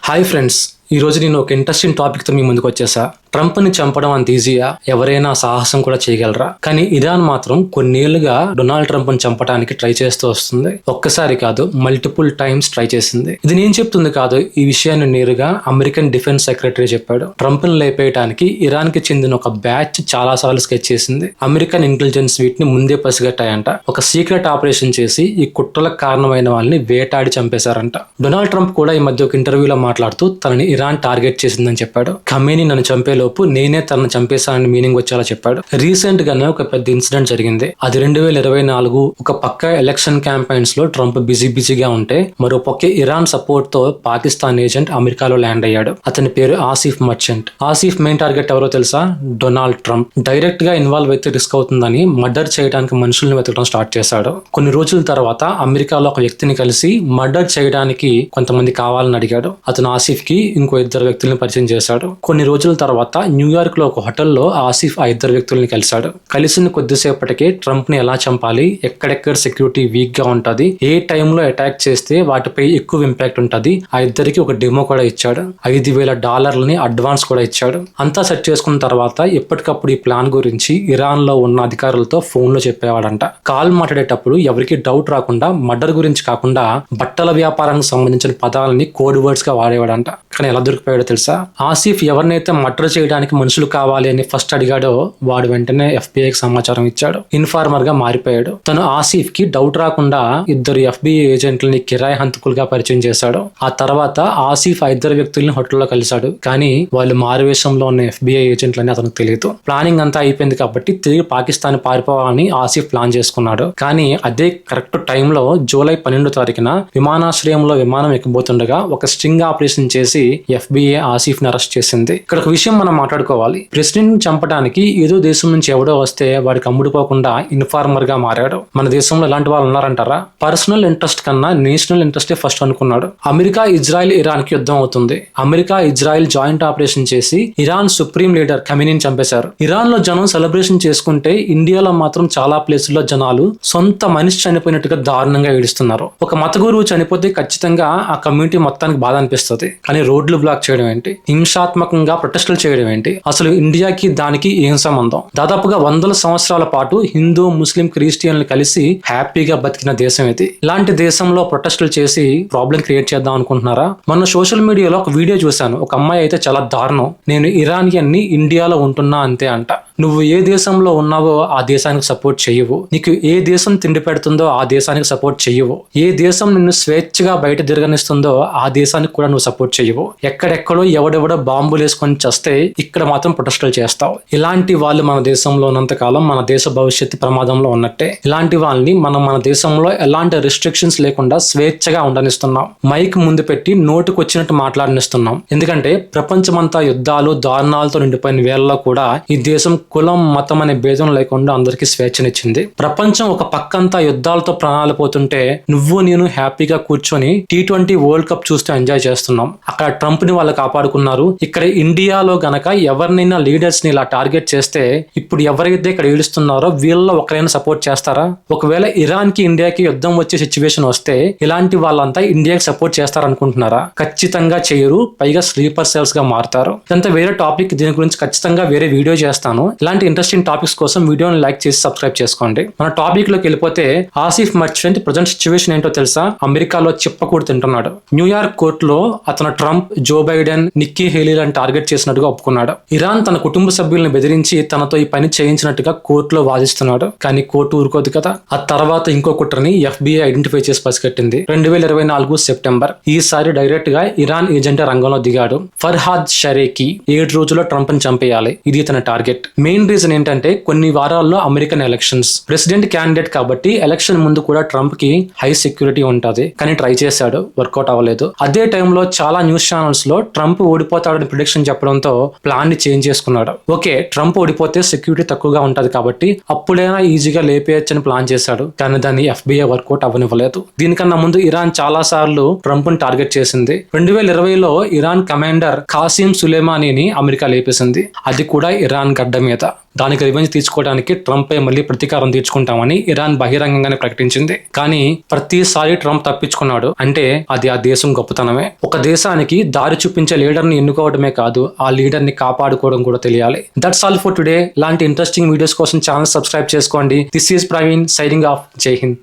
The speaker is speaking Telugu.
హాయ్ ఫ్రెండ్స్, ఈ రోజు నేను ఒక ఇంట్రెస్టింగ్ టాపిక్ తో మీ ముందుకు వచ్చేసా. ట్రంప్ ని చంపడం అంత ఈజీయా? ఎవరైనా సాహసం కూడా చేయగలరా? కానీ ఇరాన్ మాత్రం కొన్నేళ్లుగా డొనాల్డ్ ట్రంప్ ని చంపడానికి ట్రై చేస్తూ వస్తుంది. ఒక్కసారి కాదు, మల్టిపుల్ టైమ్స్ ట్రై చేసింది. ఇది నేను చెప్తుంది కాదు, ఈ విషయాన్ని నేరుగా అమెరికన్ డిఫెన్స్ సెక్రటరీ చెప్పాడు. ట్రంప్ ని లేపేయడానికి ఇరాన్ కి చెందిన ఒక బ్యాచ్ చాలా సార్లు స్కెచ్ చేసింది. అమెరికన్ ఇంటెలిజెన్స్ వీటిని ముందే పసిగట్టాయంట. ఒక సీక్రెట్ ఆపరేషన్ చేసి ఈ కుట్రలకు కారణమైన వాళ్ళని వేటాడి చంపేశారంట. డొనాల్డ్ ట్రంప్ కూడా ఈ మధ్య ఒక ఇంటర్వ్యూలో మాట్లాడుతూ తనని ఇరాన్ టార్గెట్ చేసిందని చెప్పాడు. ఖమేనీ నన్ను చంపే లోపు నేనే తనను చంపేశానని మీనింగ్ వచ్చేలా చెప్పాడు. రీసెంట్ గానే ఒక పెద్ద ఇన్సిడెంట్ జరిగింది. అది 2024 ఒక పక్క ఎలక్షన్ క్యాంపెయిన్స్ లో ట్రంప్ బిజీగా ఉంటే, మరో పక్క ఇరాన్ సపోర్ట్ తో పాకిస్తాన్ ఏజెంట్ అమెరికాలో ల్యాండ్ అయ్యాడు. అతని పేరు Asif merchant. Asif main target ఎవరో తెలుసా? Donald Trump. డైరెక్ట్ గా ఇన్వాల్వ్ అయితే రిస్క్ అవుతుందని మర్డర్ చేయడానికి మనుషుల్ని వెతకడం స్టార్ట్ చేశాడు. కొన్ని రోజుల తర్వాత అమెరికాలో ఒక వ్యక్తిని కలిసి మర్డర్ చేయడానికి కొంతమంది కావాలని అడిగాడు. అతను ఆసిఫ్ కి ఇంకో 2 వ్యక్తులను పరిచయం చేశాడు. కొన్ని రోజుల తర్వాత న్యూయార్క్ లో ఒక హోటల్లో ఆసిఫ్ ఆ 2 వ్యక్తుల్ని కలిశాడు. కలిసిన కొద్దిసేపటికే ట్రంప్ ని ఎలా చంపాలి, ఎక్కడెక్కడ సెక్యూరిటీ వీక్ గా ఉంటది, ఏ టైంలో అటాక్ చేస్తే వాటిపై ఎక్కువ ఇంపాక్ట్ ఉంటది, ఆ 2కి ఒక డెమో కూడా ఇచ్చాడు. $5,000 అడ్వాన్స్ కూడా ఇచ్చాడు. అంతా సెట్ చేసుకున్న తర్వాత ఎప్పటికప్పుడు ఈ ప్లాన్ గురించి ఇరాన్ లో ఉన్న అధికారులతో ఫోన్ లో చెప్పేవాడంట. కాల్ మాట్లాడేటప్పుడు ఎవరికి డౌట్ రాకుండా మర్డర్ గురించి కాకుండా బట్టల వ్యాపారానికి సంబంధించిన పదాలని కోడ్ వర్డ్స్ గా వాడేవాడంట. కానీ ఎలా దొరికిపోయాడో తెలుసా? ఆసిఫ్ ఎవరినైతే మర్డర్ చేయడానికి మనుషులు కావాలి అని ఫస్ట్ అడిగాడో వాడు వెంటనే FBIకి సమాచారం ఇచ్చాడు. ఇన్ఫార్మర్ గా మారిపోయాడు. తను ఆసిఫ్ కి డౌట్ రాకుండా 2 FBI ఏజెంట్లని కిరాయి హంతకులుగా పరిచయం చేశాడు. ఆ తర్వాత ఆసిఫ్ ఆ 2 వ్యక్తుల్ని హోటల్లో కలిశాడు. కానీ వాళ్ళు మారువేషంలో ఉన్న FBI ఏజెంట్లని అతనికి తెలియదు. ప్లానింగ్ అంతా అయిపోయింది కాబట్టి తిరిగి పాకిస్తాన్ పారిపోవాలని ఆసిఫ్ ప్లాన్ చేసుకున్నాడు. కానీ అదే కరెక్ట్ టైంలో జూలై 12వ తారీఖున విమానాశ్రయంలో విమానం ఎక్కబోతుండగా ఒక స్ట్రింగ్ ఆపరేషన్ చేసి FBI ఆసిఫ్ ని అరెస్ట్ చేసింది. ఇక్కడ ఒక విషయం మనం మాట్లాడుకోవాలి. ప్రెసిడెంట్ ని చంపడానికి ఏదో దేశం నుంచి ఎవడో వస్తే వాడికి అమ్ముడుపోకుండా ఇన్ఫార్మర్ గా మారాడు. మన దేశంలో ఇలాంటి వాళ్ళు ఉన్నారంటారా? పర్సనల్ ఇంట్రెస్ట్ కన్నా నేషనల్ ఇంట్రెస్టే ఫస్ట్ అనుకున్నాడు. అమెరికా, ఇజ్రాయెల్, ఇరాన్ కి యుద్ధం అవుతుంది. అమెరికా, ఇజ్రాయెల్ జాయింట్ ఆపరేషన్ చేసి ఇరాన్ సుప్రీం లీడర్ ఖమేనీని చంపేశారు. ఇరాన్ లో జనం సెలబ్రేషన్ చేసుకుంటే ఇండియాలో మాత్రం చాలా ప్లేసుల్లో జనాలు సొంత మనిషి చనిపోయినట్టుగా దారుణంగా ఏడుస్తున్నారు. ఒక మత గురువు చనిపోతే ఖచ్చితంగా ఆ కమ్యూనిటీ మొత్తానికి బాధ అనిపిస్తుంది. కానీ రోడ్లు బ్లాక్ చేయడం ఏంటి, హింసాత్మకంగా ప్రొటెస్టులు చేయడం ఏంటి? అసలు ఇండియాకి దానికి ఏం సంబంధం? దాదాపుగా 100 సంవత్సరాల పాటు హిందూ, ముస్లిం, క్రిస్టియన్లు కలిసి హ్యాపీగా బతికిన దేశం ఇది. ఇలాంటి దేశంలో ప్రొటెస్టులు చేసి ప్రాబ్లం క్రియేట్ చేద్దాం అనుకుంటున్నారా? మొన్న సోషల్ మీడియాలో ఒక వీడియో చూశాను. ఒక అమ్మాయి అయితే చాలా దారుణం, నేను ఇరానియన్ ని, ఇండియాలో ఉంటున్నా అంతే అంట. నువ్వు ఏ దేశంలో ఉన్నావో ఆ దేశానికి సపోర్ట్ చెయ్యవు. నీకు ఏ దేశం తిండి పెడుతుందో ఆ దేశానికి సపోర్ట్ చెయ్యవు. ఏ దేశం నిన్ను స్వేచ్ఛగా బయట తిరగనిస్తుందో ఆ దేశానికి కూడా నువ్వు సపోర్ట్ చెయ్యవు. ఎక్కడెక్కడో ఎవడెవడో బాంబులు వేసుకొని చస్తే ఇక్కడ మాత్రం ప్రొటెస్టులు చేస్తావు. ఇలాంటి వాళ్ళు మన దేశంలో ఉన్నంత కాలం మన దేశ భవిష్యత్తు ప్రమాదంలో ఉన్నట్టే. ఇలాంటి వాళ్ళని మన దేశంలో ఎలాంటి రిస్ట్రిక్షన్స్ లేకుండా స్వేచ్ఛగా ఉండనిస్తున్నాం. మైక్ ముందు పెట్టి నోటుకొచ్చినట్టు మాట్లాడనిస్తున్నాం. ఎందుకంటే ప్రపంచమంతా యుద్ధాలు, దారుణాలతో నిండిపోయిన వేళలో కూడా ఈ దేశం కులం, మతం అనే భేదం లేకుండా అందరికీ స్వేచ్ఛనిచ్చింది. ప్రపంచం ఒక పక్కంతా యుద్ధాలతో ప్రాణాలు పోతుంటే నువ్వు నేను హ్యాపీగా కూర్చొని T20 వరల్డ్ కప్ చూస్తూ ఎంజాయ్ చేస్తున్నాం. అక్కడ ట్రంప్ ని వాళ్ళు కాపాడుకున్నారు. ఇక్కడ ఇండియాలో గనక ఎవరినైనా లీడర్స్ ని ఇలా టార్గెట్ చేస్తే ఇప్పుడు ఎవరైతే ఇక్కడ ఏడుస్తున్నారో వీళ్ళలో ఒకరైనా సపోర్ట్ చేస్తారా? ఒకవేళ ఇరాన్ కి ఇండియాకి యుద్ధం వచ్చే సిచ్యువేషన్ వస్తే ఇలాంటి వాళ్ళంతా ఇండియాకి సపోర్ట్ చేస్తారనుకుంటున్నారా? ఖచ్చితంగా చేయరు. పైగా స్లీపర్ సెల్స్ గా మారుతారు. ఇదంతా వేరే టాపిక్. దీని గురించి ఖచ్చితంగా వేరే వీడియో చేస్తాను. ఇలాంటి ఇంట్రెస్టింగ్ టాపిక్స్ కోసం వీడియోని లైక్ చేసి సబ్స్క్రైబ్ చేసుకోండి. మన టాపిక్ లోకి వెళ్ళిపోతే, ఆసిఫ్ మర్చెంట్ ప్రజెంట్ సిచ్యువేషన్ ఏంటో తెలుసా? అమెరికాలో చిప్పకూడు తింటున్నాడు. న్యూయార్క్ కోర్టులో అతను ట్రంప్, జో బైడెన్, నిక్కీ హేలీలను టార్గెట్ చేసినట్టుగా ఒప్పుకున్నాడు. ఇరాన్ తన కుటుంబ సభ్యులను బెదిరించి తనతో ఈ పని చేయించినట్టుగా కోర్టులో వాదిస్తున్నాడు. కానీ కోర్టు ఊరుకోదు కదా. ఆ తర్వాత ఇంకో కుట్రని FBI ఐడెంటిఫై చేసి పసిగట్టింది. 2024 సెప్టెంబర్. ఈసారి డైరెక్ట్ గా ఇరాన్ ఏజెంట్ రంగంలో దిగాడు. ఫర్హాద్ షరేకి 7 రోజుల్లో ట్రంప్ ని చంపేయాలి. ఇది తన టార్గెట్. మెయిన్ రీజన్ ఏంటంటే కొన్ని వారాల్లో అమెరికన్ ఎలక్షన్స్. ప్రెసిడెంట్ క్యాండిడేట్ కాబట్టి ఎలక్షన్ ముందు కూడా ట్రంప్ కి హై సెక్యూరిటీ ఉంటది. కానీ ట్రై చేశాడు, వర్కౌట్ అవ్వలేదు. అదే టైంలో చాలా న్యూస్ ఛానల్స్ లో ట్రంప్ ఓడిపోతాడని ప్రిడిక్షన్ చెప్పడంతో ప్లాన్ ని చేంజ్ చేసుకున్నాడు. ఓకే, ట్రంప్ ఓడిపోతే సెక్యూరిటీ తక్కువగా ఉంటది కాబట్టి అప్పుడైనా ఈజీగా లేపేయచ్చని ప్లాన్ చేశాడు. కానీ దాన్ని FBI వర్కౌట్ అవ్వనివ్వలేదు. దీనికన్నా ముందు ఇరాన్ చాలా సార్లు ట్రంప్ ని టార్గెట్ చేసింది. 2020లో ఇరాన్ కమాండర్ ఖాసిం సులేమానీని అమెరికా లేపేసింది. అది కూడా ఇరాన్ గడ్డ మీద. మీద. దానికి రివెంజ్ తీసుకోవడానికి ట్రంపే మళ్ళీ ప్రతీకారం తీర్చుకుంటామని ఇరాన్ బహిరంగంగానే ప్రకటించింది. కానీ ప్రతిసారి ట్రంప్ తప్పించుకున్నాడు అంటే అది ఆ దేశం గొప్పతనమే. ఒక దేశానికి దారి చూపించే లీడర్ని ఎన్నుకోవడమే కాదు, ఆ లీడర్ని కాపాడుకోవడం కూడా తెలియాలి. That's all for today. ఇలాంటి ఇంట్రెస్టింగ్ వీడియోస్ కోసం ఛానల్ సబ్స్క్రైబ్ చేసుకోండి. This is Praveen signing off. జై హింద్.